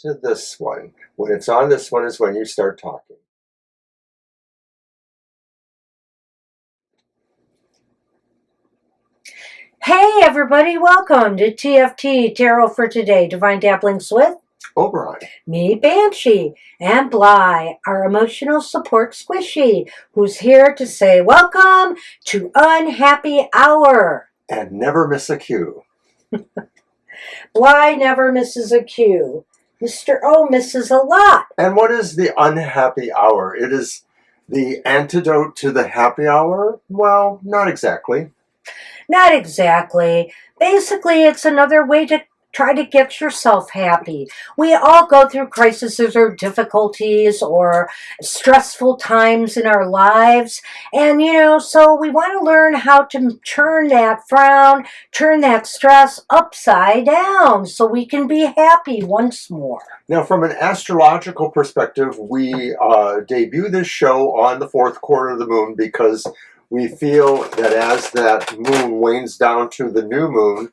to this one. When it's on this one is when you start talking. Hey everybody, welcome to TFT, Tarot for Today, Divine Dabblings with Oberon. me, Banshee, and Bly, our emotional support squishy, who's here to say welcome to Unhappy Hour. And never miss a cue. Bly never misses a cue. Mr. O misses a lot. And what is the unhappy hour? It is the antidote to the happy hour? Well, not exactly. Not exactly. Basically, it's another way to try to get yourself happy. We all go through crises or difficulties or stressful times in our lives. And, so we want to learn how to turn that frown, turn that stress upside down so we can be happy once more. Now, from an astrological perspective, we debut this show on the fourth quarter of the moon because we feel that as that moon wanes down to the new moon,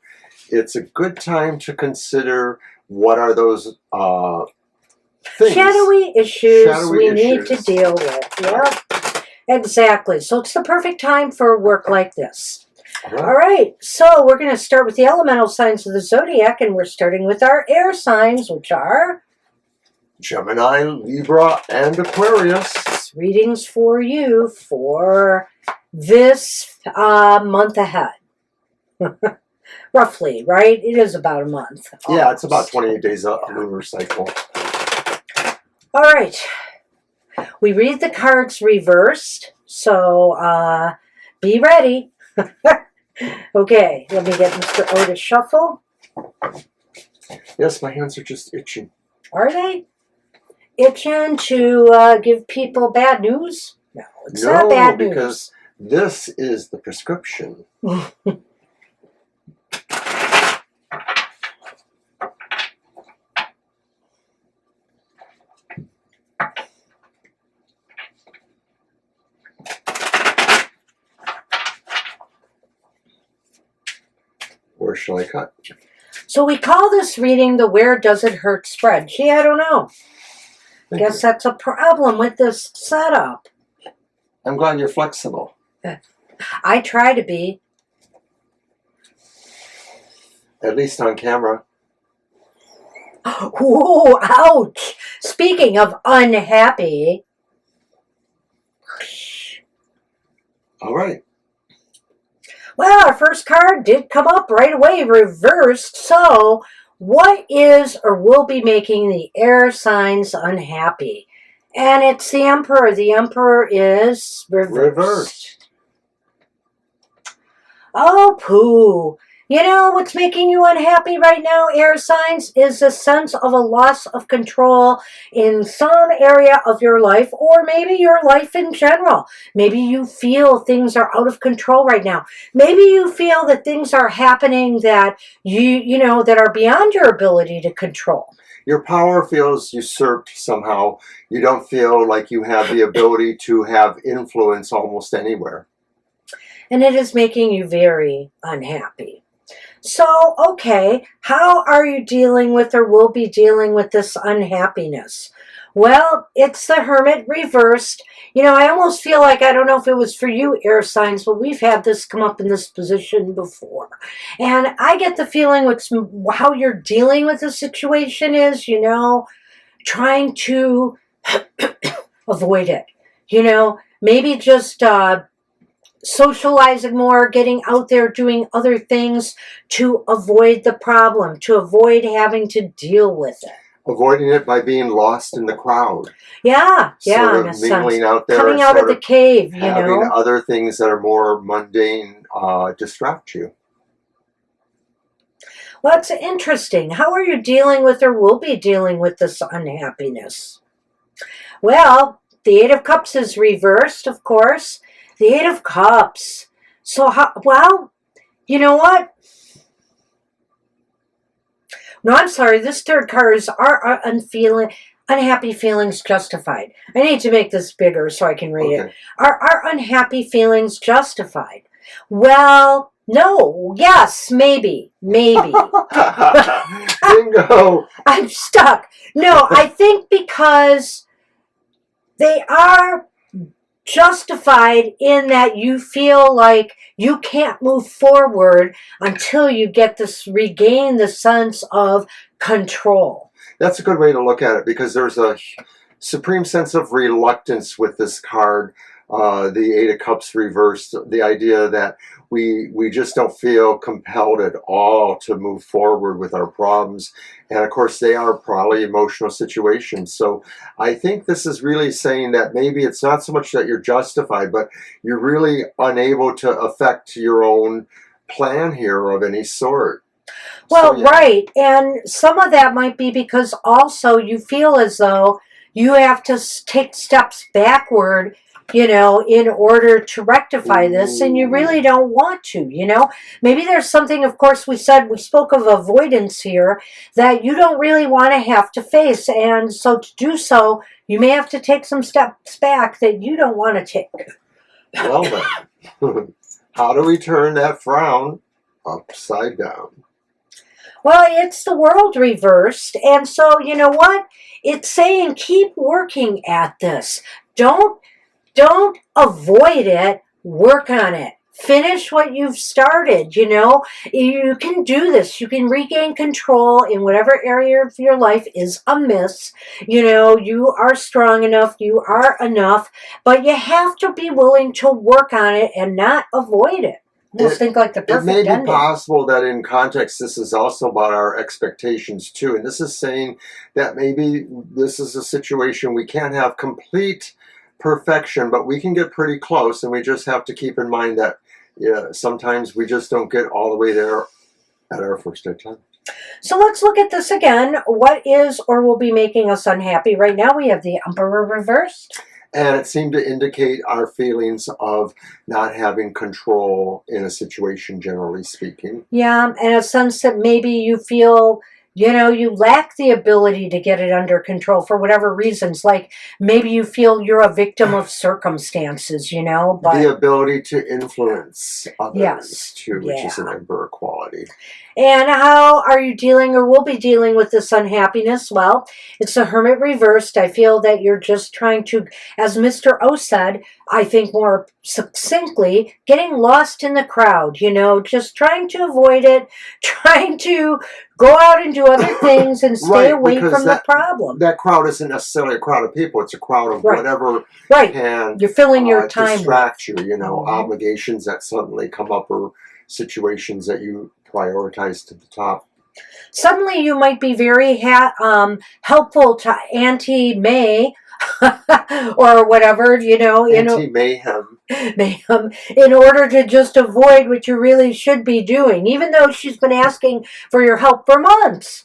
it's a good time to consider what are those things. Shadowy issues we need to deal with. Yep, exactly. So it's the perfect time for work like this. All right, so we're going to start with the elemental signs of the Zodiac, and we're starting with our air signs, which are Gemini, Libra, and Aquarius. Readings for you for this month ahead. Roughly, right? It is about a month. Yeah, it's about 28 days a lunar cycle. All right. We read the cards reversed, so be ready. Okay, let me get Mr. O to shuffle. Yes, my hands are just itching. Are they? Itching to give people bad news? No, it's not bad news. Because this is the prescription. Where shall I cut? So we call this reading the Where Does It Hurt spread. Gee, I don't know. Guess that's a problem with this setup. I'm glad you're flexible. I try to be. At least on camera. Ooh, ouch. Speaking of unhappy. All right. Well, our first card did come up right away, reversed. So, what is or will be making the air signs unhappy? And it's the Emperor. The Emperor is reversed. Oh, pooh. You know what's making you unhappy right now, air signs, is a sense of a loss of control in some area of your life, or maybe your life in general. Maybe you feel things are out of control right now. Maybe you feel that things are happening that that are beyond your ability to control. Your power feels usurped somehow. You don't feel like you have the ability to have influence almost anywhere. And it is making you very unhappy. So, okay, how are you dealing with or will be dealing with this unhappiness? Well, it's the Hermit reversed. I almost feel like, I don't know if it was for you, air signs, but we've had this come up in this position before. And I get the feeling with how you're dealing with the situation is, trying to avoid it. Maybe just socializing more, getting out there, doing other things to avoid the problem, to avoid having to deal with it. Avoiding it by being lost in the crowd. Yeah, sort of mingling out there. Coming out of the cave, having other things that are more mundane distract you. Well, it's interesting. How are you dealing with or will be dealing with this unhappiness? Well, the Eight of Cups is reversed, of course. The Eight of Cups. So, well, you know what? No, I'm sorry. This third card is are unhappy feelings justified? I need to make this bigger so I can read it. Are unhappy feelings justified? Well, no, yes, maybe. Bingo. I'm stuck. No, I think because they are justified in that you feel like you can't move forward until you get this, regain the sense of control. That's a good way to look at it, because there's a supreme sense of reluctance with this card, the Eight of Cups reversed, the idea that we just don't feel compelled at all to move forward with our problems. And of course, they are probably emotional situations. So I think this is really saying that maybe it's not so much that you're justified, but you're really unable to affect your own plan here of any sort. Well, So, yeah. right. And some of that might be because also you feel as though you have to take steps backward, in order to rectify this, and you really don't want to, Maybe there's something, of course, we spoke of avoidance here, that you don't really want to have to face. And so to do so, you may have to take some steps back that you don't want to take. Well then, how do we turn that frown upside down? Well, it's the world reversed. And so, you know what? It's saying keep working at this. Don't avoid it. Work on it. Finish what you've started. You can do this. You can regain control in whatever area of your life is amiss. You are strong enough. You are enough. But you have to be willing to work on it and not avoid it. Almost think like the perfect ending. It may be ending. possible that in context this is also about our expectations too. And this is saying that maybe this is a situation we can't have complete perfection, but we can get pretty close, and we just have to keep in mind that sometimes we just don't get all the way there at our first attempt. So let's look at this again. What is or will be making us unhappy? Right now we have the Emperor reversed. And it seemed to indicate our feelings of not having control in a situation, generally speaking. Yeah, and a sense that maybe you feel, you lack the ability to get it under control for whatever reasons. Like maybe you feel you're a victim of circumstances, but the ability to influence others, yes, too, which is an Emperor quality. And how are you dealing or will be dealing with this unhappiness? Well, it's the Hermit reversed. I feel that you're just trying to, as Mr. O said, I think more succinctly, getting lost in the crowd, just trying to avoid it, trying to go out and do other things and stay away from the problem. That crowd isn't necessarily a crowd of people. It's a crowd of whatever can you're filling your time distract you, obligations that suddenly come up or situations that you prioritize to the top. Suddenly you might be very helpful to Auntie May or whatever, Auntie Mayhem. In order to just avoid what you really should be doing, even though she's been asking for your help for months.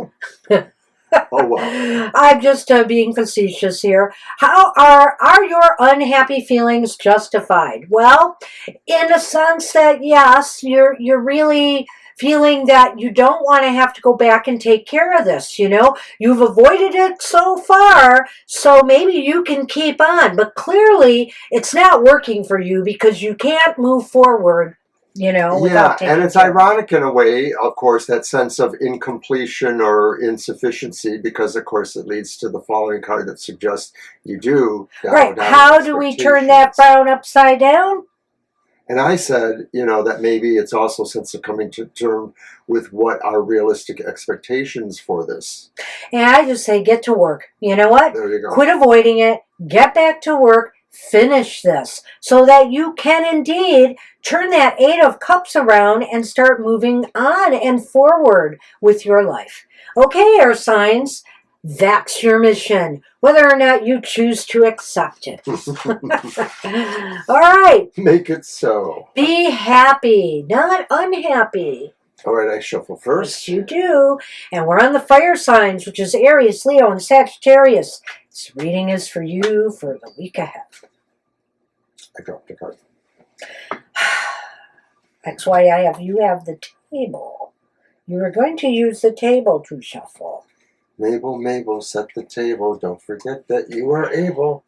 Oh, well. I'm just being facetious here. How are your unhappy feelings justified? Well, in a sense that yes, you're really feeling that you don't want to have to go back and take care of this. You've avoided it so far, so maybe you can keep on. But clearly, it's not working for you because you can't move forward. Without taking and it's care. ironic in a way, of course, that sense of incompletion or insufficiency, because, of course, it leads to the following card that suggests you do. Right. How do we turn that frown upside down? And I said, that maybe it's also a sense of coming to terms with what are realistic expectations for this. And I just say, get to work. You know what? There you go. Quit avoiding it. Get back to work. Finish this so that you can indeed turn that Eight of Cups around and start moving on and forward with your life. Okay, air signs, that's your mission, whether or not you choose to accept it. All right. Make it so. Be happy, not unhappy. All right, I shuffle first. Yes, you do. And we're on the fire signs, which is Aries, Leo, and Sagittarius. This reading is for you for the week ahead. I dropped a card. That's why you have the table. You are going to use the table to shuffle. Mabel, set the table. Don't forget that you are able.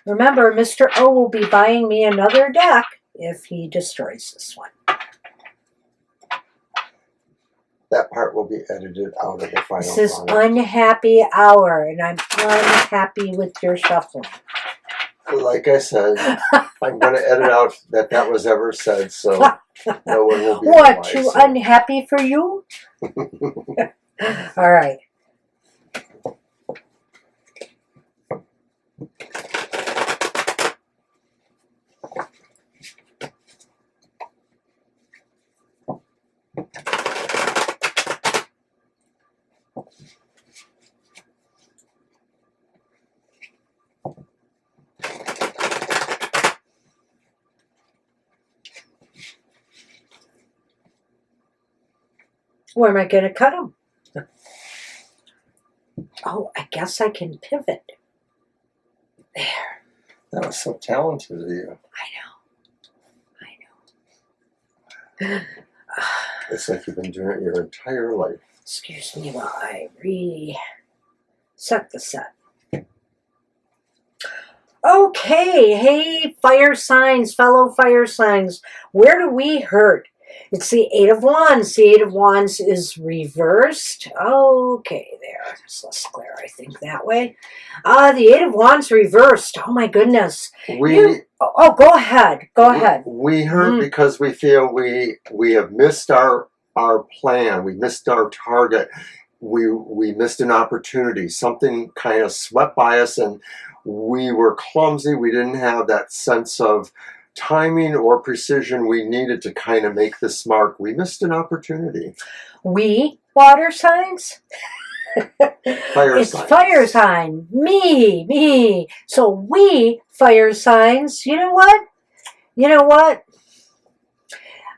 Remember, Mr. O will be buying me another deck if he destroys this one. That part will be edited out of the final. This is unhappy hour, and I'm unhappy with your shuffling. Like I said, I'm going to edit out that was ever said, so no one will be What, the too wiser. unhappy for you? All right. Where am I going to cut them? Oh, I guess I can pivot. There. That was so talented of you. I know. It's like you've been doing it your entire life. Excuse me while I reset the set. Okay, hey, fire signs, fellow fire signs. Where do we hurt? It's the Eight of Wands. The Eight of Wands is reversed. Okay, there. It's less clear, I think, that way. The Eight of Wands reversed. Oh, my goodness. Oh, go ahead. Go ahead. We hurt because we feel we have missed our plan. We missed our target. We missed an opportunity. Something kind of swept by us, and we were clumsy. We didn't have that sense of timing or precision we needed to kind of make this mark. We missed an opportunity. We, water signs? Fire signs. It's fire sign. Me. So we, fire signs, you know what?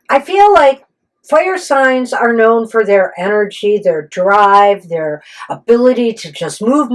I feel like fire signs are known for their energy, their drive, their ability to just move.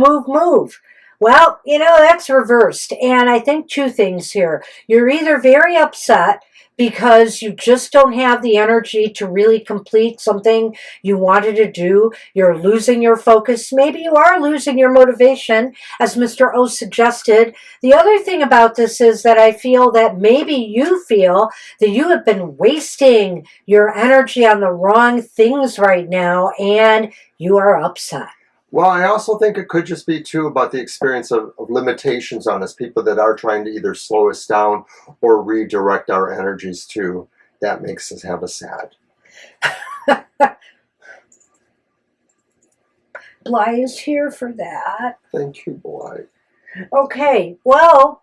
Well, that's reversed. And I think two things here. You're either very upset because you just don't have the energy to really complete something you wanted to do. You're losing your focus. Maybe you are losing your motivation, as Mr. O suggested. The other thing about this is that I feel that maybe you feel that you have been wasting your energy on the wrong things right now, and you are upset. Well, I also think it could just be, too, about the experience of limitations on us, people that are trying to either slow us down or redirect our energies, too. That makes us have a sad. Bly is here for that. Thank you, Bly. Okay, well,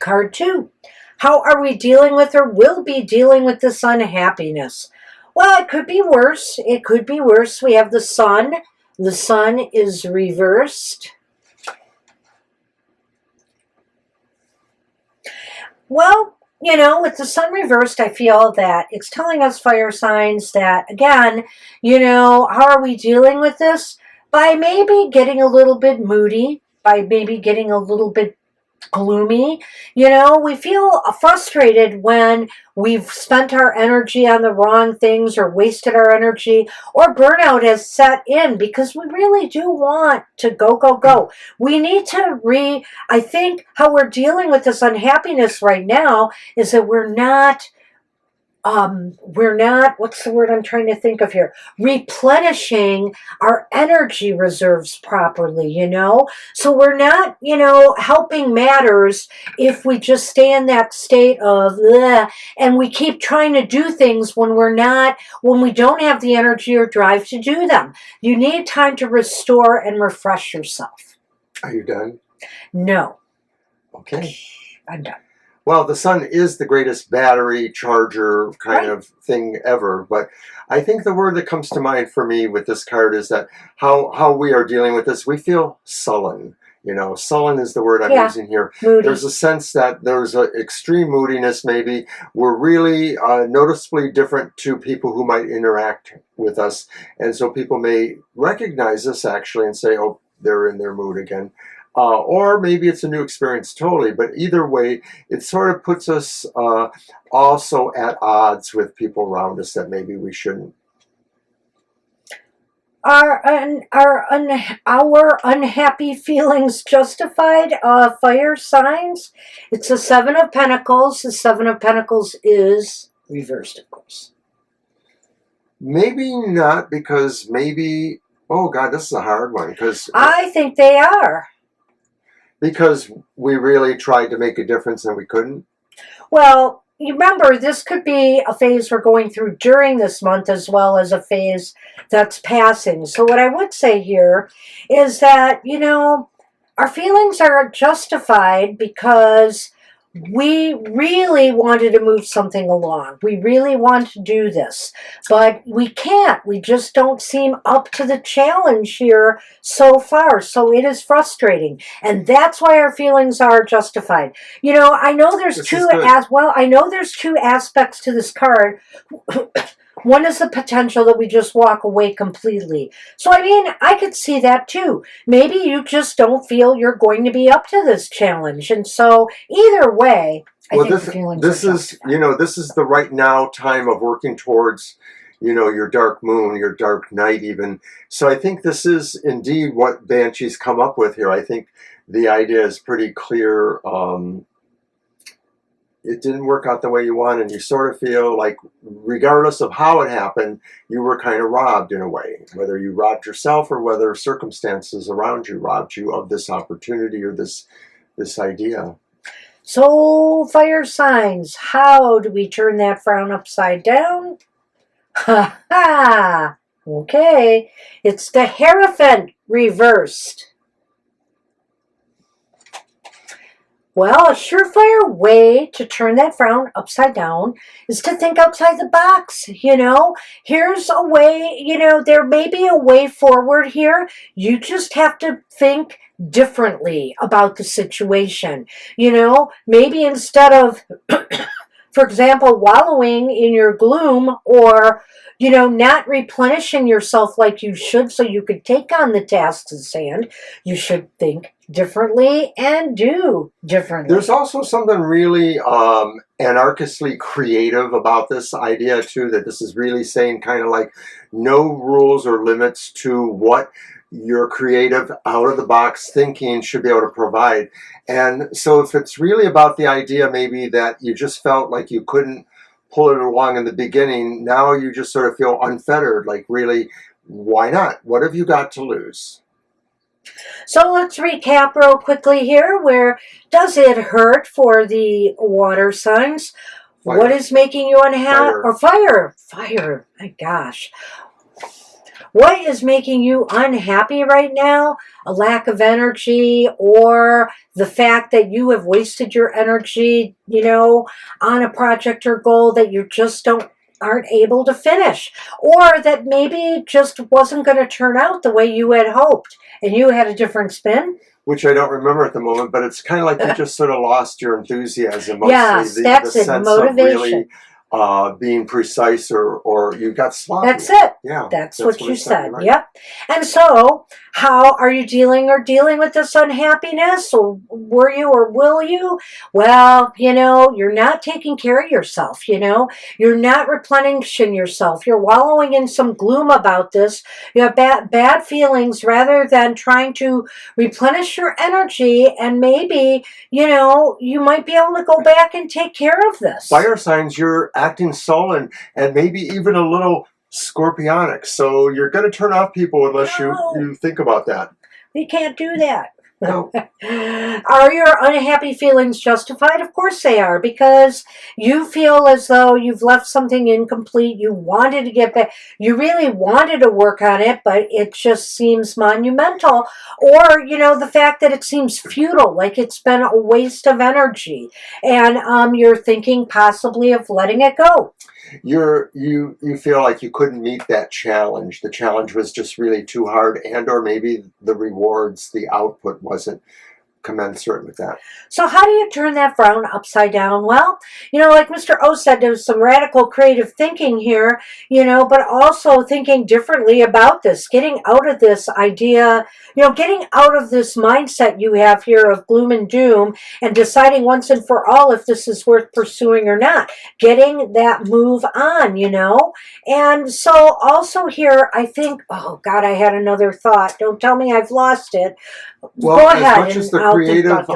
card 2. How are we dealing with or will be dealing with this unhappiness? Well, it could be worse. We have the Sun. The Sun is reversed. Well, with the Sun reversed, I feel that it's telling us fire signs that, again, how are we dealing with this? By maybe getting a little bit moody, by maybe getting a little bit gloomy. We feel frustrated when we've spent our energy on the wrong things or wasted our energy, or burnout has set in because we really do want to go. We need to I think how we're dealing with this unhappiness right now is that we're not, what's the word I'm trying to think of here? Replenishing our energy reserves properly, So we're not, helping matters if we just stay in that state of, bleh, and we keep trying to do things when we don't have the energy or drive to do them. You need time to restore and refresh yourself. Are you done? No. Okay. I'm done. Well, the Sun is the greatest battery charger kind of thing ever, but I think the word that comes to mind for me with this card is that how we are dealing with this, we feel sullen. Sullen is the word I'm using here. Moody. There's a sense that there's an extreme moodiness maybe. We're really noticeably different to people who might interact with us, and so people may recognize us actually and say, oh, they're in their mood again. Or maybe it's a new experience totally, but either way, it sort of puts us also at odds with people around us that maybe we shouldn't. Our unhappy feelings justified? Fire signs. It's the Seven of Pentacles. The Seven of Pentacles is reversed, of course. Maybe not, because maybe, oh God, this is a hard one, I think they are. because we really tried to make a difference and we couldn't. Well, you remember, this could be a phase we're going through during this month as well as a phase that's passing. So what I would say here is that, our feelings are justified because we really wanted to move something along. We really want to do this, but we can't. We just don't seem up to the challenge here so far. So it is frustrating, and that's why our feelings are justified. I know there's I know there's two aspects to this card. One is the potential that we just walk away completely. So, I could see that too. Maybe you just don't feel you're going to be up to this challenge. And so, either way, I think the feelings are justified. This is the right now time of working towards, your dark moon, your dark night even. So I think this is indeed what Banshee's come up with here. I think the idea is pretty clear. It didn't work out the way you wanted, and you sort of feel like, regardless of how it happened, you were kind of robbed in a way. Whether you robbed yourself or whether circumstances around you robbed you of this opportunity or this idea. So, fire signs, how do we turn that frown upside down? Ha ha! Okay, it's the Hierophant reversed. Well, a surefire way to turn that frown upside down is to think outside the box. Here's a way, there may be a way forward here. You just have to think differently about the situation. Maybe instead of, for example, wallowing in your gloom or, not replenishing yourself like you should so you could take on the tasks at hand, you should think differently and do differently. There's also something really anarchistly creative about this idea too, that this is really saying kind of like no rules or limits to what your creative out of the box thinking should be able to provide. And so if it's really about the idea maybe that you just felt like you couldn't pull it along in the beginning, now you just sort of feel unfettered, like really, why not? What have you got to lose? So let's recap real quickly here. Where does it hurt for the water signs? Fire. What is making you unhappy? Or fire. Fire. My gosh. What is making you unhappy right now? A lack of energy, or the fact that you have wasted your energy, on a project or goal that you just aren't able to finish, or that maybe just wasn't going to turn out the way you had hoped and you had a different spin. Which I don't remember at the moment, but it's kind of like you just sort of lost your enthusiasm. Yes, that's it, motivation. Of really being precise, or you got sloppy. That's it. Yeah, that's what you said. Right. Yep. And so, how are you dealing with this unhappiness? Or were you, or will you? Well, you're not taking care of yourself. You're not replenishing yourself. You're wallowing in some gloom about this. You have bad feelings rather than trying to replenish your energy, and maybe you might be able to go back and take care of this. Fire signs, you're acting sullen and maybe even a little scorpionic. So you're going to turn off people unless you think about that. We can't do that. No. Are your unhappy feelings justified? Of course they are, because you feel as though you've left something incomplete. You wanted to get back. You really wanted to work on it, but it just seems monumental. Or, the fact that it seems futile, like it's been a waste of energy. And you're thinking possibly of letting it go. You feel like you couldn't meet that challenge. The challenge was just really too hard, and or maybe the rewards, the output wasn't commensurate with that. So how do you turn that frown upside down? Well, like Mr. O said, there's some radical creative thinking here, but also thinking differently about this, getting out of this idea, getting out of this mindset you have here of gloom and doom and deciding once and for all if this is worth pursuing or not. Getting that move on, And so also here, I think, oh God, I had another thought. Don't tell me I've lost it. Well, Go ahead. as much as the creative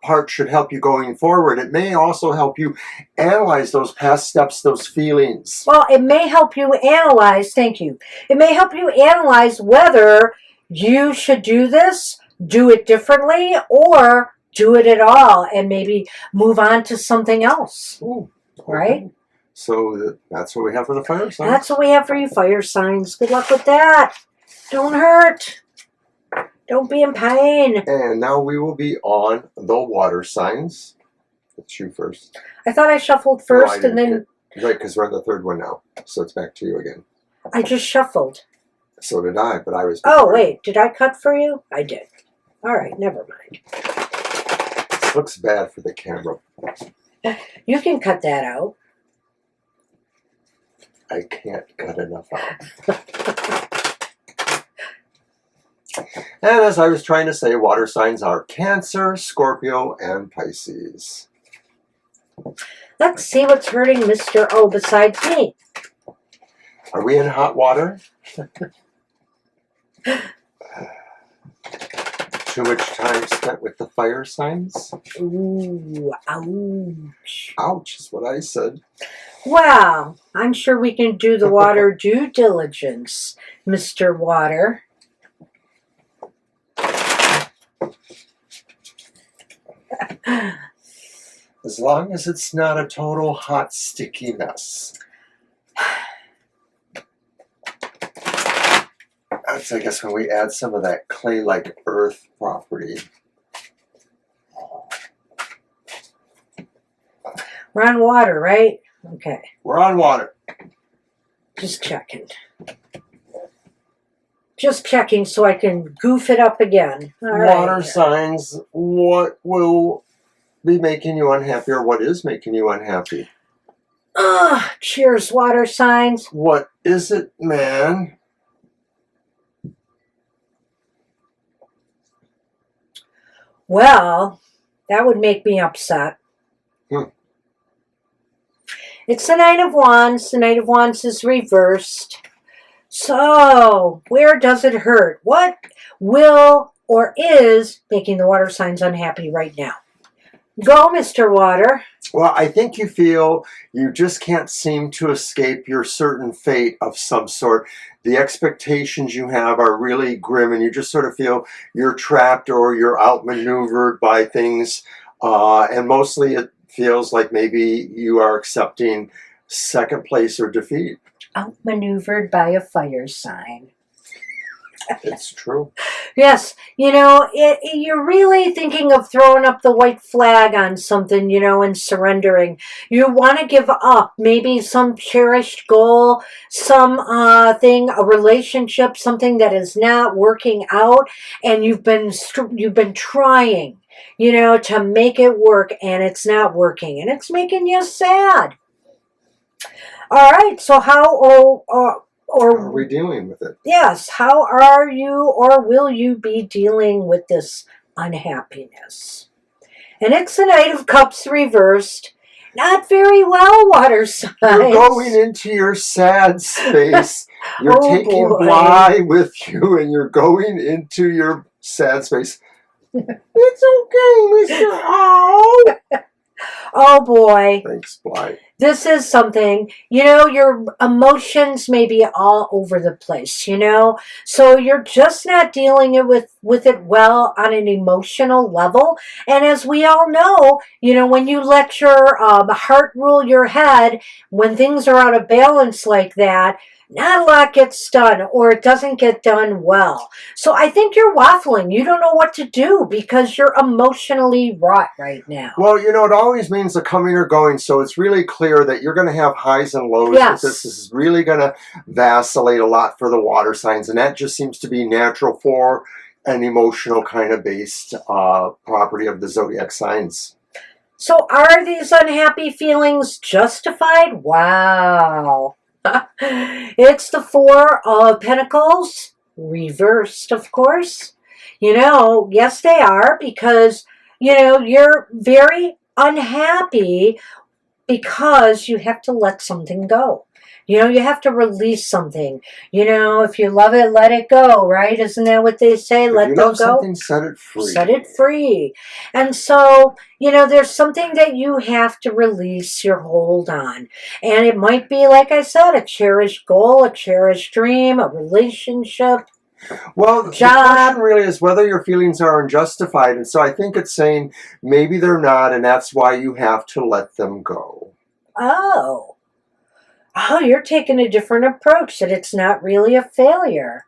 part should help you going forward, it may also help you analyze those past steps, those feelings. Well, it may help you analyze, thank you. It may help you analyze whether you should do this, do it differently, or do it at all and maybe move on to something else. Ooh, okay. Right? So that's what we have for the fire signs. That's what we have for you, fire signs. Good luck with that. Don't hurt. Don't be in pain. And now we will be on the water signs. It's you first. I thought I shuffled first and then... Right, because we're on the third one now. So it's back to you again. I just shuffled. So did I, but I was... Oh, wait. Did I cut for you? I did. All right, never mind. This looks bad for the camera. You can cut that out. I can't cut enough out. And as I was trying to say, water signs are Cancer, Scorpio, and Pisces. Let's see what's hurting Mr. O besides me. Are we in hot water? Too much time spent with the fire signs? Ooh, ouch. Ouch is what I said. Well, I'm sure we can do the water due diligence, Mr. Water. As long as it's not a total hot, sticky mess. That's, I guess, when we add some of that clay-like earth property. We're on water, right? Okay. We're on water. Just checking. Just checking so I can goof it up again. All Water right. signs, what will be making you unhappy, or what is making you unhappy? Cheers, water signs. What is it, man? Well, that would make me upset. It's the Knight of Wands. The Knight of Wands is reversed. So, where does it hurt? What will or is making the water signs unhappy right now? Go, Mr. Water. Well, I think you feel you just can't seem to escape your certain fate of some sort. The expectations you have are really grim, and you just sort of feel you're trapped or you're outmaneuvered by things. And mostly it feels like maybe you are accepting second place or defeat. Outmaneuvered by a fire sign. It's true. Yes, you're really thinking of throwing up the white flag on something, and surrendering. You want to give up maybe some cherished goal, some thing, a relationship, something that is not working out, and you've been trying, to make it work, and it's not working, and it's making you sad. All right, so how are we dealing with it? Yes, how are you or will you be dealing with this unhappiness? And it's the Knight of Cups reversed. Not very well, water signs. You're going into your sad space. You're taking boy. Bly with you, and you're going into your sad space. It's okay, Mr. O. Oh, boy. Thanks, Bly. This is something, your emotions may be all over the place, So you're just not dealing with it well on an emotional level. And as we all know, when you let your heart rule your head, when things are out of balance like that, not a lot gets done, or it doesn't get done well. So I think you're waffling. You don't know what to do because you're emotionally wrought right now. Well, it always means a coming or going, so it's really clear that you're going to have highs and lows. Yes. But this is really going to vacillate a lot for the water signs, and that just seems to be natural for an emotional kind of based property of the zodiac signs. So are these unhappy feelings justified? Wow. It's the Four of Pentacles, reversed, of course. Yes, they are, because, you're very unhappy because you have to let something go. You have to release something. If you love it, let it go, right? Isn't that what they say? Let them go. If you love something, set it free. Set it free. And so, there's something that you have to release your hold on. And it might be, like I said, a cherished goal, a cherished dream, a relationship. Well, the question really is whether your feelings are unjustified. And so I think it's saying maybe they're not, and that's why you have to let them go. Oh, you're taking a different approach, that it's not really a failure.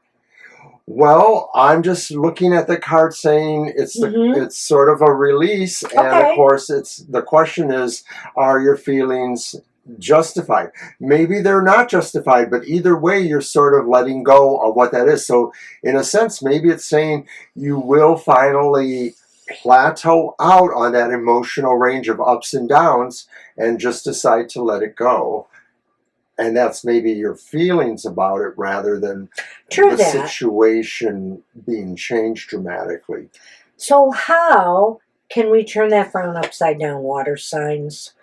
Well, I'm just looking at the card saying it's sort of a release. And of course, the question is, are your feelings justified? Maybe they're not justified, but either way, you're sort of letting go of what that is. So in a sense, maybe it's saying you will finally plateau out on that emotional range of ups and downs and just decide to let it go. And that's maybe your feelings about it rather than the situation being changed dramatically. So how can we turn that frown upside down, water signs?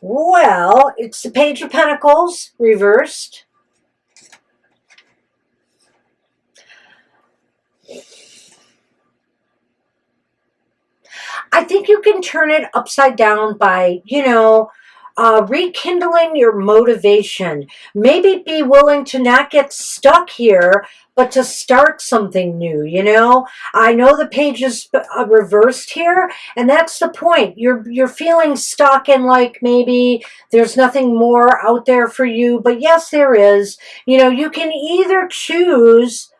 Well, it's the Page of Pentacles reversed. I think you can turn it upside down by, rekindling your motivation. Maybe be willing to not get stuck here, but to start something new, I know the page is reversed here, and that's the point. You're feeling stuck and like maybe there's nothing more out there for you, but yes, there is. You can either choose.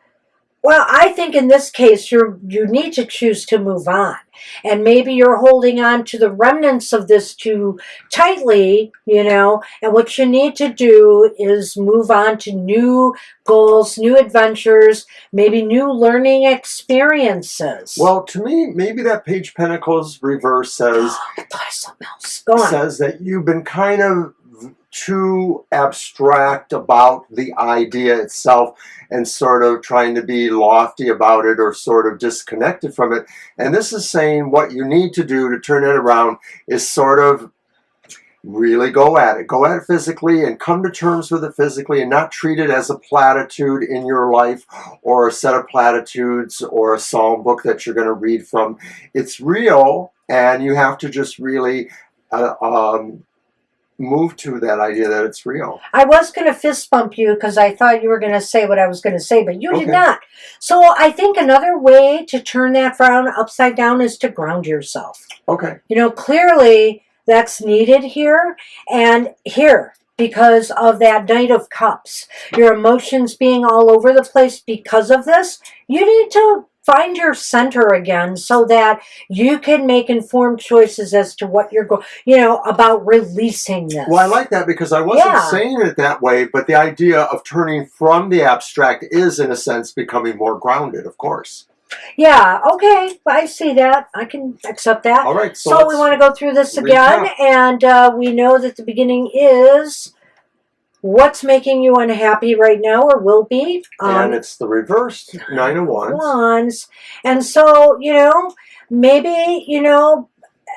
Well, I think in this case, you need to choose to move on. And maybe you're holding on to the remnants of this too tightly, and what you need to do is move on to new goals, new adventures, maybe new learning experiences. Well, to me, maybe that Page Pentacles reverse says, I thought of something else. Go on. Says that you've been kind of too abstract about the idea itself and sort of trying to be lofty about it or sort of disconnected from it. And this is saying what you need to do to turn it around is sort of really go at it physically and come to terms with it physically and not treat it as a platitude in your life or a set of platitudes or a psalm book that you're going to read from. It's real, and you have to just really move to that idea that it's real. I was going to fist bump you because I thought you were going to say what I was going to say, but you did not. So I think another way to turn that frown upside down is to ground yourself. Okay. Clearly that's needed here and here because of that Knight of Cups. Your emotions being all over the place because of this. You need to find your center again so that you can make informed choices as to what you're going, about releasing this. Well, I like that because I wasn't saying it that way, but the idea of turning from the abstract is, in a sense, becoming more grounded, of course. Yeah, okay, I see that. I can accept that. All right, so we want to go through this again, and we know that the beginning is what's making you unhappy right now or will be. And it's the reversed 9 of Wands. And so, maybe,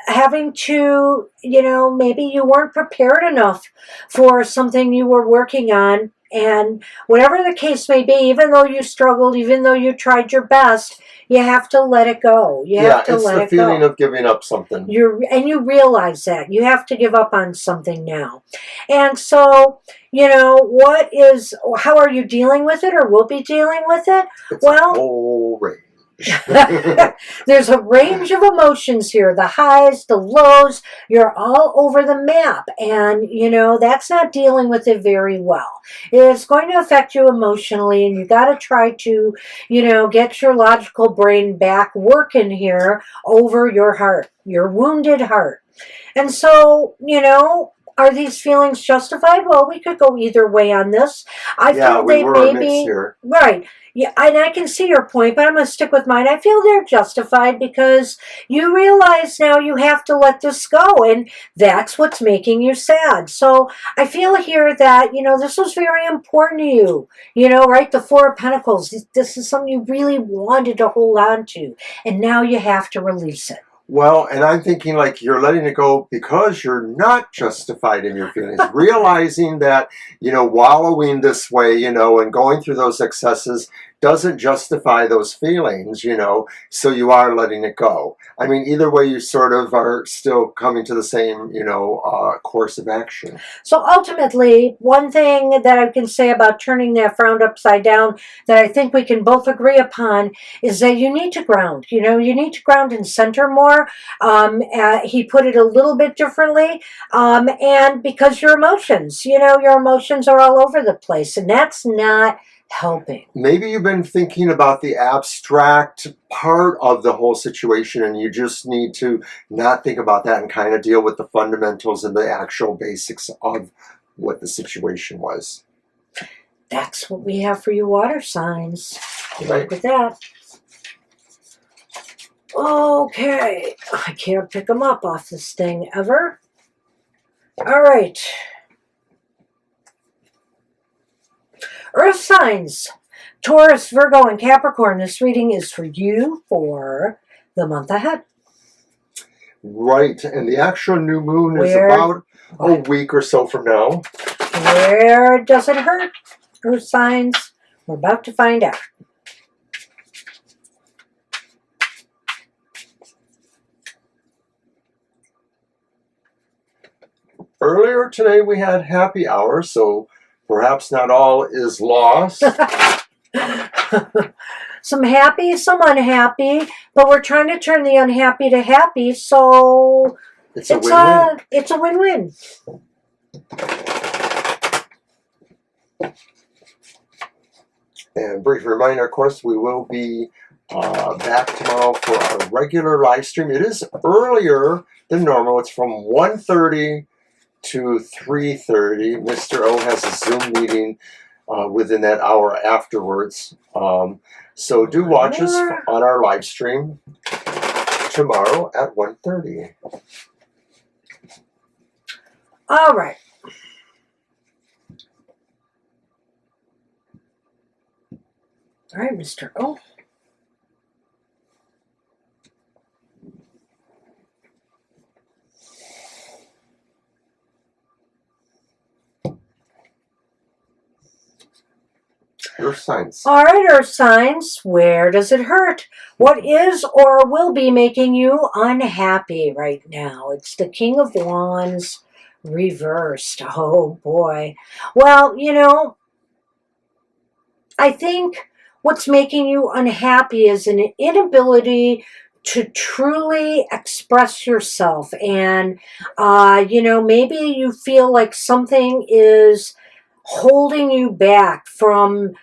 having to, maybe you weren't prepared enough for something you were working on. And whatever the case may be, even though you struggled, even though you tried your best, you have to let it go. You have to let it go. It's the feeling of giving up something. You realize that. You have to give up on something now. And so, how are you dealing with it or will be dealing with it? It's a whole range. There's a range of emotions here, the highs, the lows, you're all over the map, and that's not dealing with it very well. It's going to affect you emotionally, and you got to try to get your logical brain back working here over your heart, your wounded heart. And so are these feelings justified? Well, we could go either way on this. I feel they may be right. Yeah, and I can see your point, but I'm going to stick with mine. I feel they're justified because you realize now you have to let this go, and that's what's making you sad. So I feel here that, this was very important to you. Right? The Four of Pentacles. This is something you really wanted to hold on to, and now you have to release it. Well, and I'm thinking like you're letting it go because you're not justified in your feelings. Realizing that, wallowing this way, and going through those excesses doesn't justify those feelings, so you are letting it go. I mean, either way, you sort of are still coming to the same, course of action. So ultimately, one thing that I can say about turning that frown upside down that I think we can both agree upon is that you need to ground. You need to ground and center more. He put it a little bit differently. And because your emotions, your emotions are all over the place, and that's not helping. Maybe you've been thinking about the abstract part of the whole situation, and you just need to not think about that and kind of deal with the fundamentals and the actual basics of what the situation was. That's what we have for you water signs. Right. Look at that. Okay. I can't pick them up off this thing ever. All right. Earth signs, Taurus, Virgo, and Capricorn. This reading is for you for the month ahead. Right, and the actual new moon is about a week or so from now. Where does it hurt? Earth signs, we're about to find out. Earlier today we had happy hour, so perhaps not all is lost. Some happy, some unhappy, but we're trying to turn the unhappy to happy, so it's a win-win. It's a win-win. And brief reminder, of course, we will be back tomorrow for our regular live stream. It is earlier than normal. It's from 1:30 to 3:30. Mr. O has a Zoom meeting within that hour afterwards. So do watch us on our live stream tomorrow at 1:30. All right. All right, Mr. O. Earth signs. All right, Earth signs, where does it hurt? What is or will be making you unhappy right now? It's the King of Wands reversed. Oh, boy. Well, I think what's making you unhappy is an inability to truly express yourself. And, maybe you feel like something is holding you back from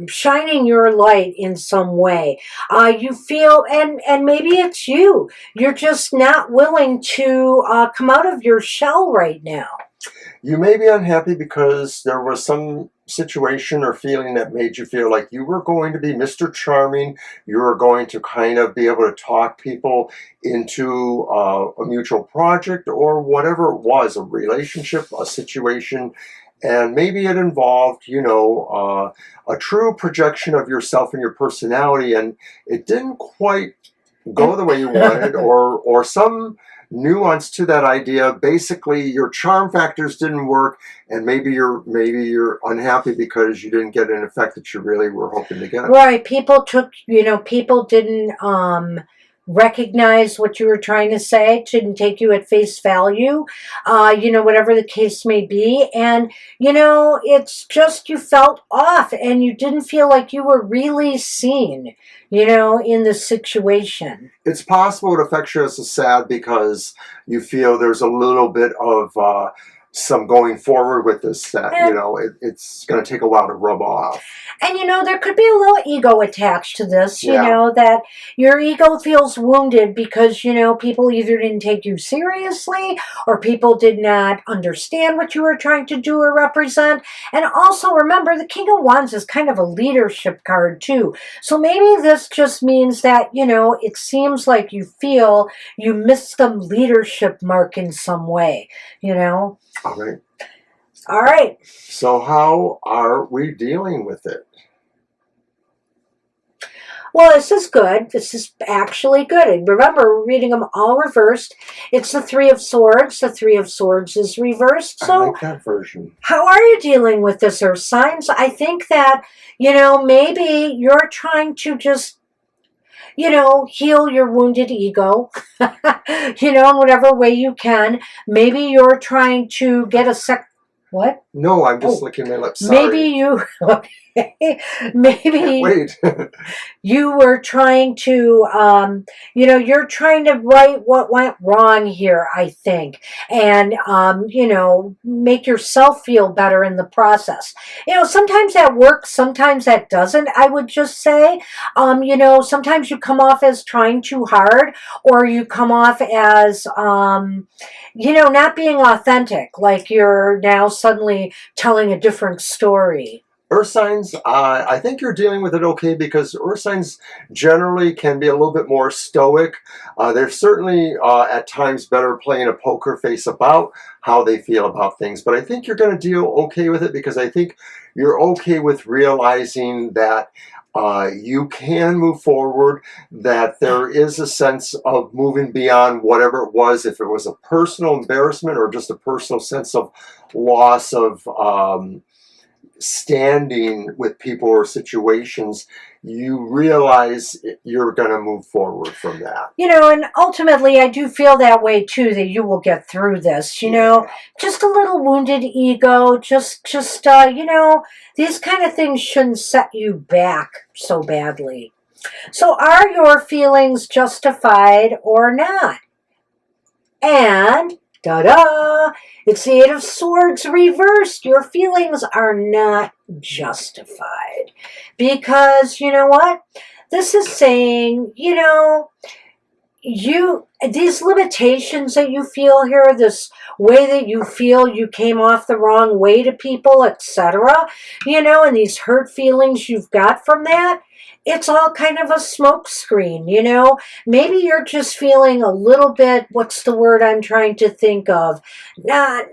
shining your light in some way. You feel, and maybe it's you. You're just not willing to come out of your shell right now. You may be unhappy because there was some situation or feeling that made you feel like you were going to be Mr. Charming. You were going to kind of be able to talk people into a mutual project or whatever it was, a relationship, a situation. And maybe it involved, a true projection of yourself and your personality, and it didn't quite go the way you wanted, or some nuance to that idea. Basically, your charm factors didn't work, and maybe you're unhappy because you didn't get an effect that you really were hoping to get. Right. People didn't recognize what you were trying to say, didn't take you at face value, whatever the case may be. And, it's just you felt off and you didn't feel like you were really seen, in the situation. It's possible it affects you as a sad because you feel there's a little bit of some going forward with this that, And- you know, it's going to take a while to rub off. And you know, there could be a little ego attached to this, you Yeah. know, that your ego feels wounded because, you know, people either didn't take you seriously or people did not understand what you were trying to do or represent. And also remember, the King of Wands is kind of a leadership card too. So maybe this just means that, you know, it seems like you feel you missed some leadership mark in some way, you know? All right. All right. So how are we dealing with it? Well, this is good. This is actually good. And remember, we're reading them all reversed. It's the Three of Swords. The Three of Swords is reversed. I So like that version. how are you dealing with this, Earth signs? I think that, you know, maybe you're trying to just, you know, heal your wounded ego, you know, in whatever way you can. Maybe you're trying to get what? No, I'm just Oh, licking my lips. Sorry. Maybe you, okay, maybe Wait. you were trying to, you know, you're trying to right what went wrong here, I think, and, you know, make yourself feel better in the process. You know, sometimes that works, sometimes that doesn't, I would just say. You know, sometimes you come off as trying too hard, or you come off as, you know, not being authentic, like you're now suddenly telling a different story. Earth signs, I think you're dealing with it okay because Earth signs generally can be a little bit more stoic. They're certainly at times better playing a poker face about how they feel about things. But I think you're going to deal okay with it because I think you're okay with realizing that you can move forward, that there is a sense of moving beyond whatever it was, if it was a personal embarrassment or just a personal sense of loss of standing with people or situations, you realize you're going to move forward from that. You know, and ultimately I do feel that way too, that you will get through this, you know, just a little wounded ego, just you know, these kind of things shouldn't set you back so badly. So are your feelings justified or not? And ta-da! It's the Eight of Swords reversed. Your feelings are not justified. Because, you know what? This is saying, you know, these limitations that you feel here, this way that you feel you came off the wrong way to people, etc., you know, and these hurt feelings you've got from that, it's all kind of a smoke screen, you know. Maybe you're just feeling a little bit, what's the word I'm trying to think of? Not,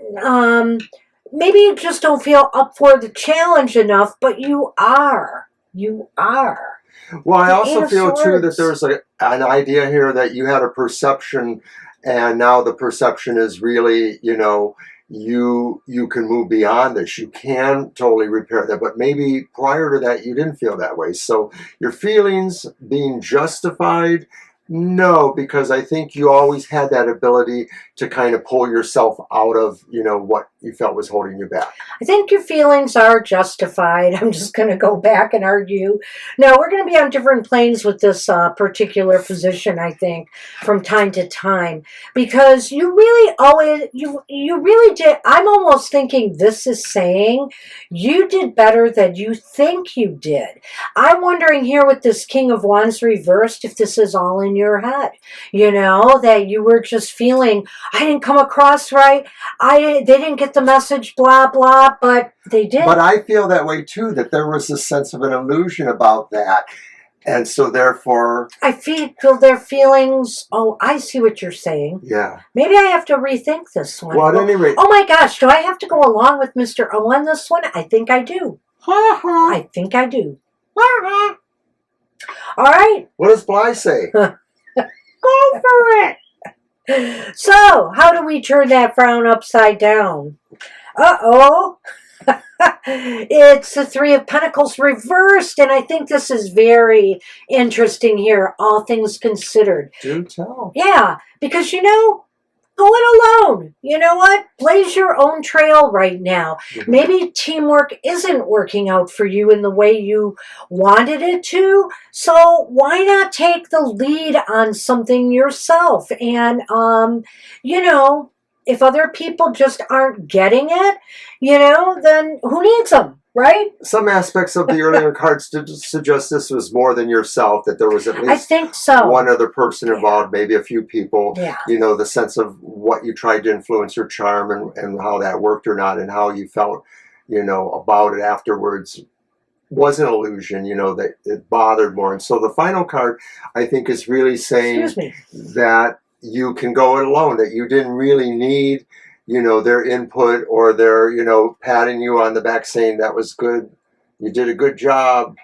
maybe you just don't feel up for the challenge enough, but you are. You are. Well, I The also Eight of feel too that Swords. there's an idea here that you had a perception, and now the perception is really, you know, you can move beyond this. You can totally repair that, but maybe prior to that you didn't feel that way. So your feelings being justified, no, because I think you always had that ability to kind of pull yourself out of, you know, what you felt was holding you back. I think your feelings are justified. I'm just going to go back and argue. No, we're going to be on different planes with this particular position, I think, from time to time. Because you really always, you really did, I'm almost thinking this is saying you did better than you think you did. I'm wondering here with this King of Wands reversed if this is all in your head. You know, that you were just feeling, I didn't come across right. They didn't get the message, blah, blah, but they did. But I feel that way too, that there was a sense of an illusion about that. And so therefore, I feel their feelings. Oh, I see what you're saying. yeah. Maybe I have to rethink this one. Well, at any rate, Oh my gosh, do I have to go along with Mr. O on this one? I think I do. I think I do. All right. what does Bly say? Go for it. So, how do we turn that frown upside down? Uh-oh. It's the Three of Pentacles reversed, and I think this is very interesting here, all things considered. Do tell. Yeah, because, you know, go it alone. You know what? Blaze your own trail right now. Mm-hmm. Maybe teamwork isn't working out for you in the way you wanted it to. So why not take the lead on something yourself? And, you know, if other people just aren't getting it, then who needs them, right? Some aspects of the earlier cards did suggest this was more than yourself, that there was at least I think so. one other person involved, maybe a few people. Yeah. The sense of what you tried to influence or charm, and how that worked or not, and how you felt, about it afterwards was an illusion, that it bothered more. And so the final card, I think, is really saying that you can go it alone, that you didn't really need, their input or their, patting you on the back saying that was good, you did a good job.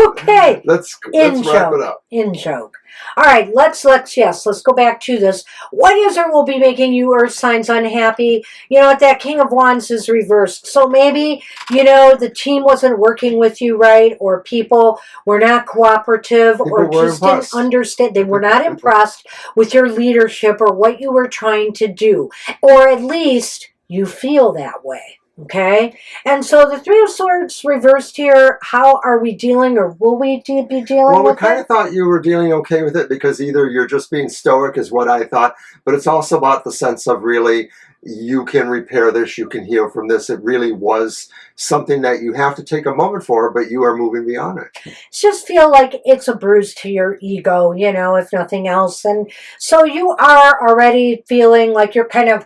Okay. Let's wrap it up. In joke. All right, let's go back to this. What is or will be making you earth signs unhappy? That King of Wands is reversed. So maybe, the team wasn't working with you right, or people were not cooperative, or just didn't understand. They were not impressed with your leadership or what you were trying to do. Or at least you feel that way. Okay, and so the Three of Swords reversed here. How are we dealing, or will we be dealing with it? Well, we kind of thought you were dealing okay with it, because either you're just being stoic, is what I thought, but it's also about the sense of really, you can repair this, you can heal from this. It really was something that you have to take a moment for, but you are moving beyond it. Just feel like it's a bruise to your ego, if nothing else. And so you are already feeling like you're kind of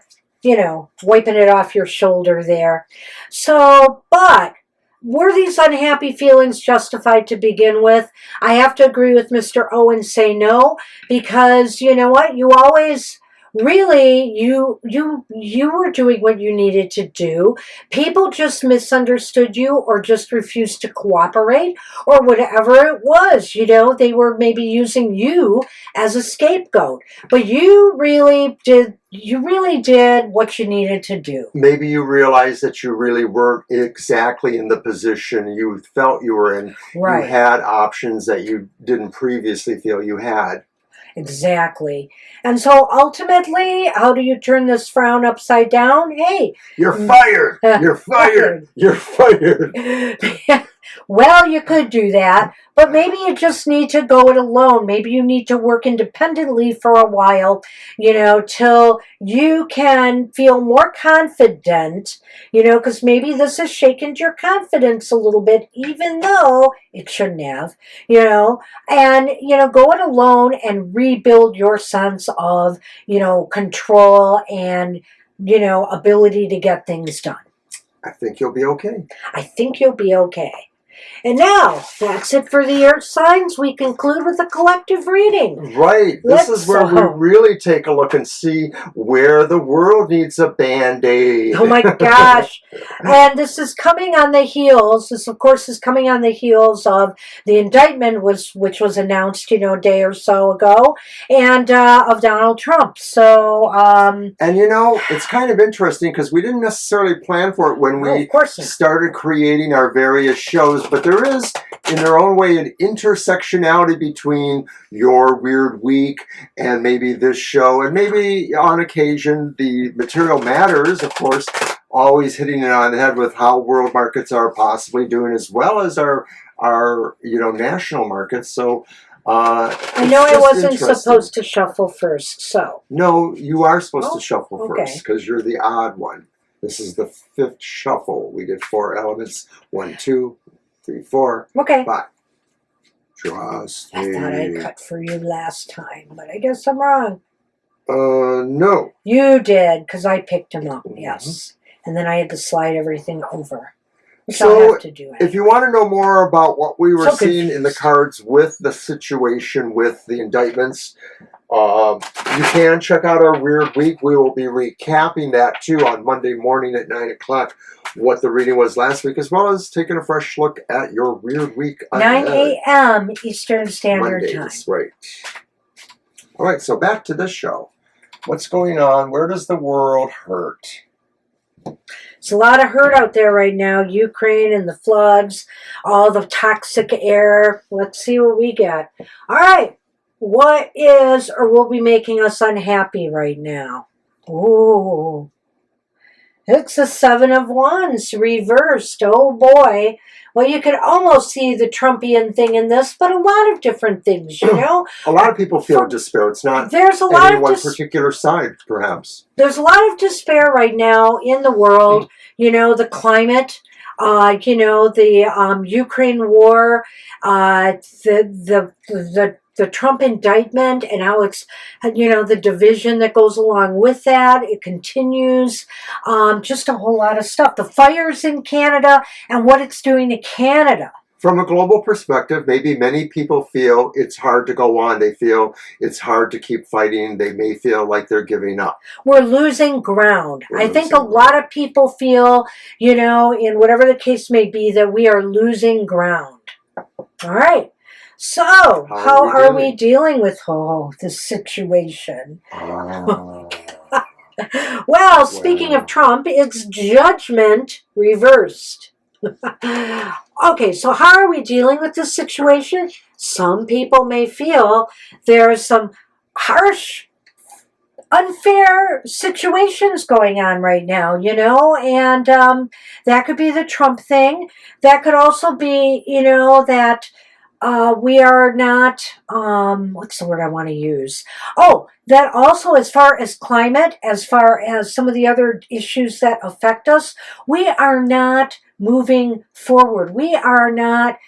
wiping it off your shoulder there. So, but were these unhappy feelings justified to begin with? I have to agree with Mr. O and say no, because you know what? You always really, you were doing what you needed to do. People just misunderstood you, or just refused to cooperate, or whatever it was. They were maybe using you as a scapegoat, but you really did what you needed to do. Maybe you realized that you really weren't exactly in the position you felt you were in. Right. You had options that you didn't previously feel you had. Exactly. And so ultimately, how do you turn this frown upside down? Hey, you're fired. You're fired. You're fired. Well, you could do that, but maybe you just need to go it alone. Maybe you need to work independently for a while, till you can feel more confident, because maybe this has shaken your confidence a little bit, even though it shouldn't have, and, go it alone and rebuild your sense of, control and, ability to get things done. I think you'll be okay. I think you'll be okay. And now, that's it for the earth signs. We conclude with a collective reading. Right. This is where we really take a look and see where the world needs a Band-Aid. Oh my gosh. And this is coming on the heels. This, of course, is coming on the heels of the indictment, which was announced, a day or so ago, and of Donald Trump. So, and it's kind of interesting, because we didn't necessarily plan for it when we started creating our various shows, but there is, in their own way, an intersectionality between your Weird Week and maybe this show, and maybe on occasion the Material Matters, of course, always hitting it on the head with how world markets are possibly doing, as well as our national markets. So I know I wasn't supposed to shuffle first, so. No, you are supposed to shuffle first, because you're the odd one. This is the 5th shuffle. We did 4 elements. 1, 2, 3, 4, 5. Just I thought I cut for you last time, but I guess I'm wrong. No. You did, because I picked him up, yes. And then I had to slide everything over. Which I'll have to do anyway. If you want to know more about what we were seeing in the cards with the situation with the indictments, you can check out our Weird Week. We will be recapping that too on Monday morning at 9 o'clock, what the reading was last week, as well as taking a fresh look at your Weird Week. 9 a.m. Eastern Standard Time. Right. All right, so back to this show. What's going on? Where does the world hurt? There's a lot of hurt out there right now. Ukraine and the floods, all the toxic air. Let's see what we got. All right. What is or will be making us unhappy right now? Ooh. It's the Seven of Wands reversed. Oh boy. Well, you could almost see the Trumpian thing in this, but a lot of different things, you know? A lot of people feel despair. It's not There's a lot any of one particular side, perhaps. There's a lot of despair right now in the world. You know, the climate, you know, the Ukraine war, the Trump indictment, and how it's, you know, the division that goes along with that. It continues. Just a whole lot of stuff. The fires in Canada and what it's doing to Canada. From a global perspective, maybe many people feel it's hard to go on. They feel it's hard to keep fighting. They may feel like they're giving up. We're losing ground. I think a lot of people feel, you know, in whatever the case may be, that we are losing ground. All right. So, how are we dealing with this situation? Well, speaking of Trump, it's judgment reversed. Okay, so how are we dealing with this situation? Some people may feel there are some harsh, unfair situations going on right now, you know, and that could be the Trump thing. That could also be, you know, that we are not, what's the word I want to use? Oh, that also, as far as climate, as far as some of the other issues that affect us, we are not moving forward. We are not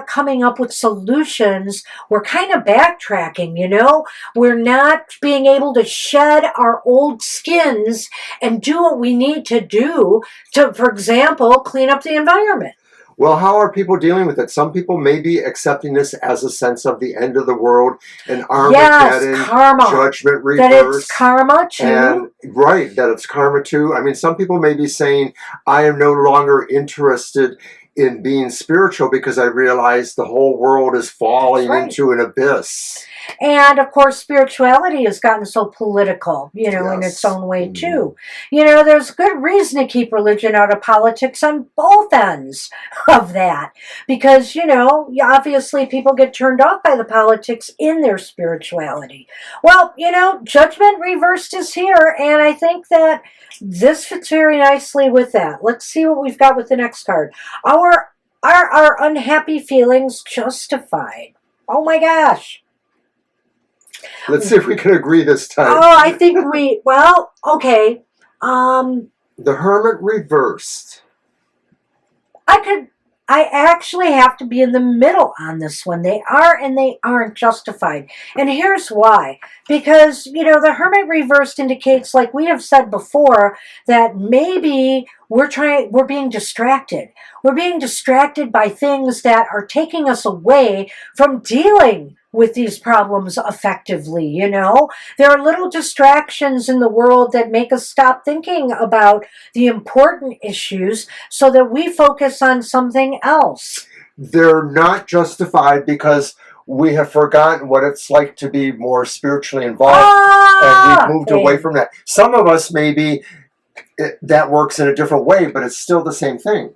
coming up with solutions. We're kind of backtracking, you know. We're not being able to shed our old skins and do what we need to do to, for example, clean up the environment. Well, how are people dealing with it? Some people may be accepting this as a sense of the end of the world, an Armageddon, karma. judgment reverse. That it's karma too. And, right, that it's karma too. I mean, some people may be saying, I am no longer interested in being spiritual because I realize the whole world is falling into an abyss. And, of course, spirituality has gotten so political, you know, in its own way, too. You know, there's good reason to keep religion out of politics on both ends of that. Because, you know, obviously people get turned off by the politics in their spirituality. Well, you know, judgment reversed is here, and I think that this fits very nicely with that. Let's see what we've got with the next card. Are our unhappy feelings justified? Oh, my gosh. Let's see if we can agree this time. Oh, I think well, okay. The Hermit reversed. I actually have to be in the middle on this one. They are and they aren't justified. And here's why. Because, you know, the Hermit reversed indicates, like we have said before, that maybe we're being distracted. We're being distracted by things that are taking us away from dealing with these problems effectively, you know. There are little distractions in the world that make us stop thinking about the important issues so that we focus on something else. They're not justified because we have forgotten what it's like to be more spiritually involved, and we've moved away from that. Some of us, maybe that works in a different way, but it's still the same thing.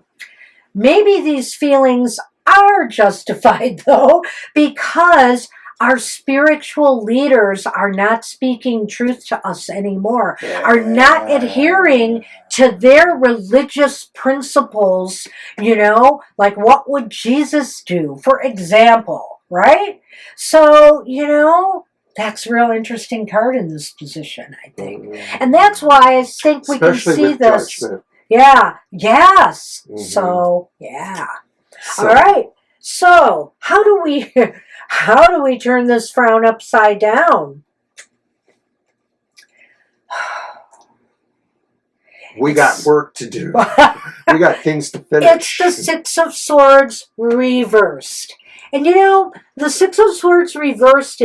Maybe these feelings are justified, though, because our spiritual leaders are not speaking truth to us anymore, are not adhering to their religious principles, you know, like what would Jesus do, for example, right? So, you know, that's a real interesting card in this position, I think. And that's why I think we can see this. Judgment. Yeah, yes. So, yeah. All right. So, how do we turn this frown upside down? We got work to do. We got things to finish. It's the Six of Swords reversed. And you know, the Six of Swords reversed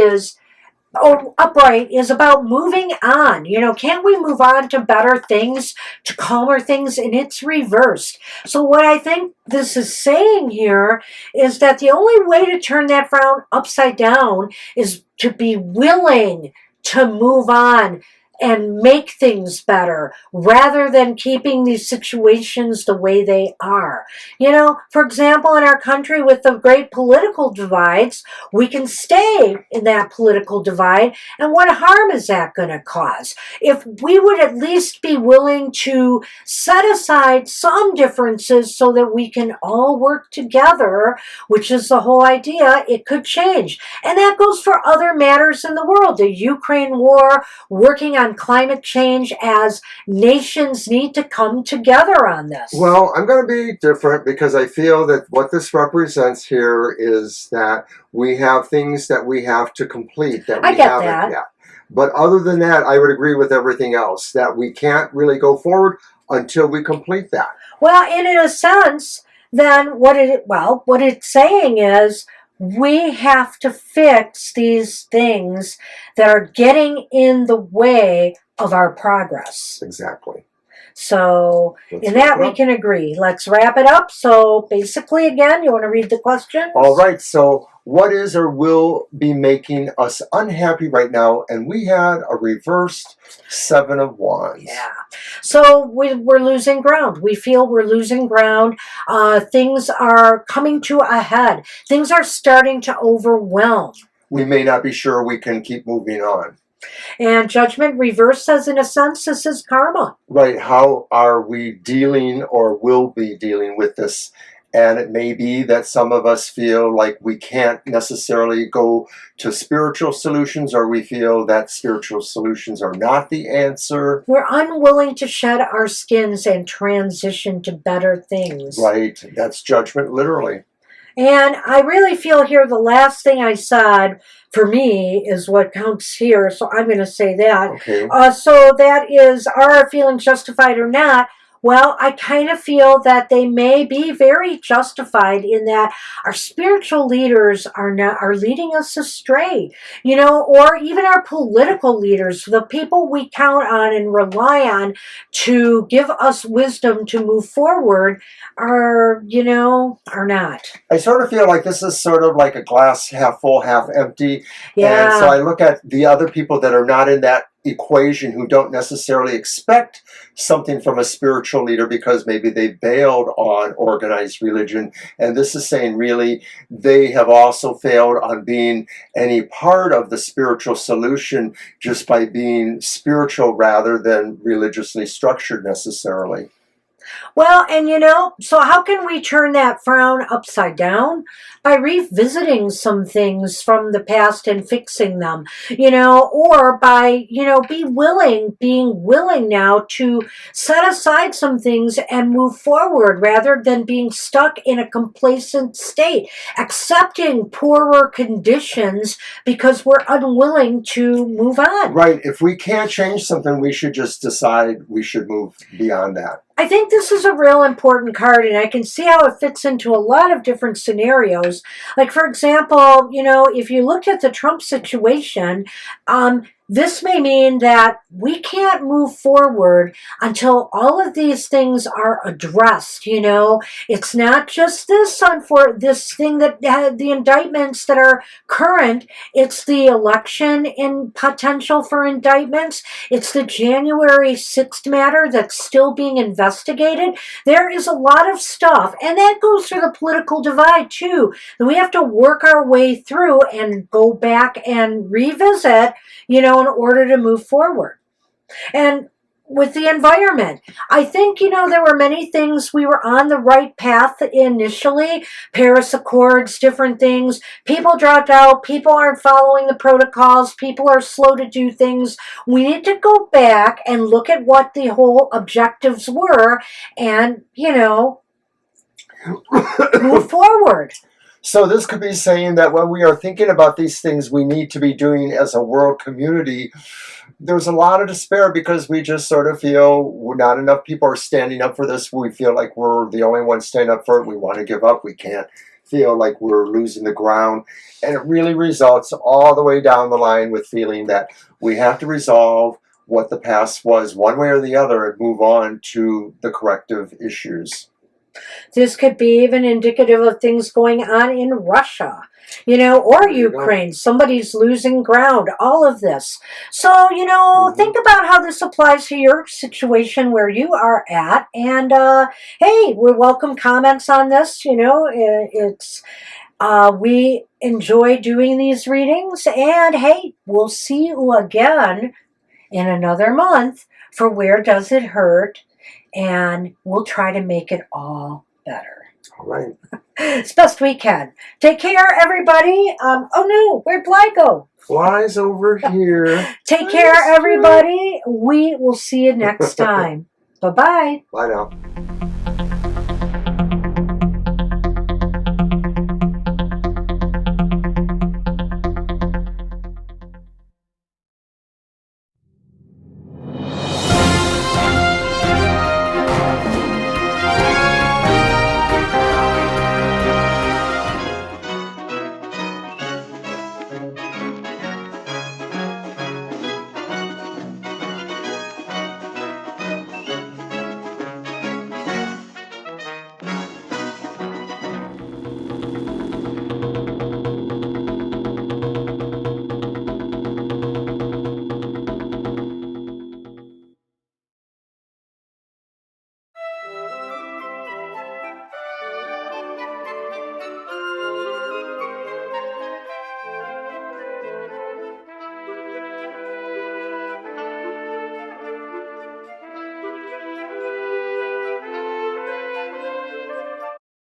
upright is about moving on. You know, can't we move on to better things, to calmer things? And it's reversed. So what I think this is saying here is that the only way to turn that frown upside down is to be willing to move on and make things better rather than keeping these situations the way they are. You know, for example, in our country with the great political divides, we can stay in that political divide, and what harm is that going to cause? If we would at least be willing to set aside some differences so that we can all work together, which is the whole idea, it could change. And that goes for other matters in the world. The Ukraine war, working on climate change, as nations need to come together on this. Well, I'm going to be different because I feel that what this represents here is that we have things that we have to complete that we I get haven't that. yet. But other than that, I would agree with everything else, that we can't really go forward until we complete that. Well, and in a sense, then what it's saying is we have to fix these things that are getting in the way of our progress. Exactly. So Let's in wrap that it we up. can agree. Let's wrap it up. So basically, again, you want to read the questions? All right, so what is or will be making us unhappy right now? And we had a reversed 7 of Wands. Yeah. So we're losing ground. We feel we're losing ground. Things are coming to a head. Things are starting to overwhelm. We may not be sure we can keep moving on. And Judgment reverse says, in a sense, this is karma. Right, how are we dealing or will be dealing with this? And it may be that some of us feel like we can't necessarily go to spiritual solutions, or we feel that spiritual solutions are not the answer. We're unwilling to shed our skins and transition to better things. Right, that's judgment, literally. And I really feel here the last thing I said for me is what counts here, so I'm going to say that. Okay. So that is, are our feelings justified or not? Well, I kind of feel that they may be very justified in that our spiritual leaders are leading us astray, you know, or even our political leaders, the people we count on and rely on to give us wisdom to move forward, are not. I sort of feel like this is sort of like a glass half full, half empty. Yeah. And so I look at the other people that are not in that equation, who don't necessarily expect something from a spiritual leader because maybe they bailed on organized religion. And this is saying really they have also failed on being any part of the spiritual solution just by being spiritual rather than religiously structured necessarily. Well, and so how can we turn that frown upside down? By revisiting some things from the past and fixing them, or by, being willing now to set aside some things and move forward rather than being stuck in a complacent state, accepting poorer conditions because we're unwilling to move on. Right. If we can't change something, we should just decide we should move beyond that. I think this is a real important card, and I can see how it fits into a lot of different scenarios. Like, for example, if you looked at the Trump situation, this may mean that we can't move forward until all of these things are addressed. It's not just this thing that the indictments that are current. It's the election and potential for indictments. It's the January 6th matter that's still being investigated. There is a lot of stuff, and that goes through the political divide too, that we have to work our way through and go back and revisit, in order to move forward. And with the environment, I think, there were many things. We were on the right path initially. Paris Accords, different things. People dropped out. People aren't following the protocols. People are slow to do things. We need to go back and look at what the whole objectives were and, move forward. So this could be saying that when we are thinking about these things we need to be doing as a world community, there's a lot of despair because we just sort of feel not enough people are standing up for this. We feel like we're the only ones standing up for it. We want to give up. We can't. Feel like we're losing the ground. And it really results all the way down the line with feeling that we have to resolve what the past was one way or the other and move on to the corrective issues. This could be even indicative of things going on in Russia, or There you go. Ukraine. Somebody's losing ground, all of this. So, think about how this applies to your situation where you are at. And, hey, we welcome comments on this. We enjoy doing these readings. And, hey, we'll see you again in another month for Where Does It Hurt? And we'll try to make it all better. All right. As best we can. Take care, everybody. Oh no, where'd Bly go? Flies over here. Take care, everybody. We will see you next time. Bye-bye. Bye now.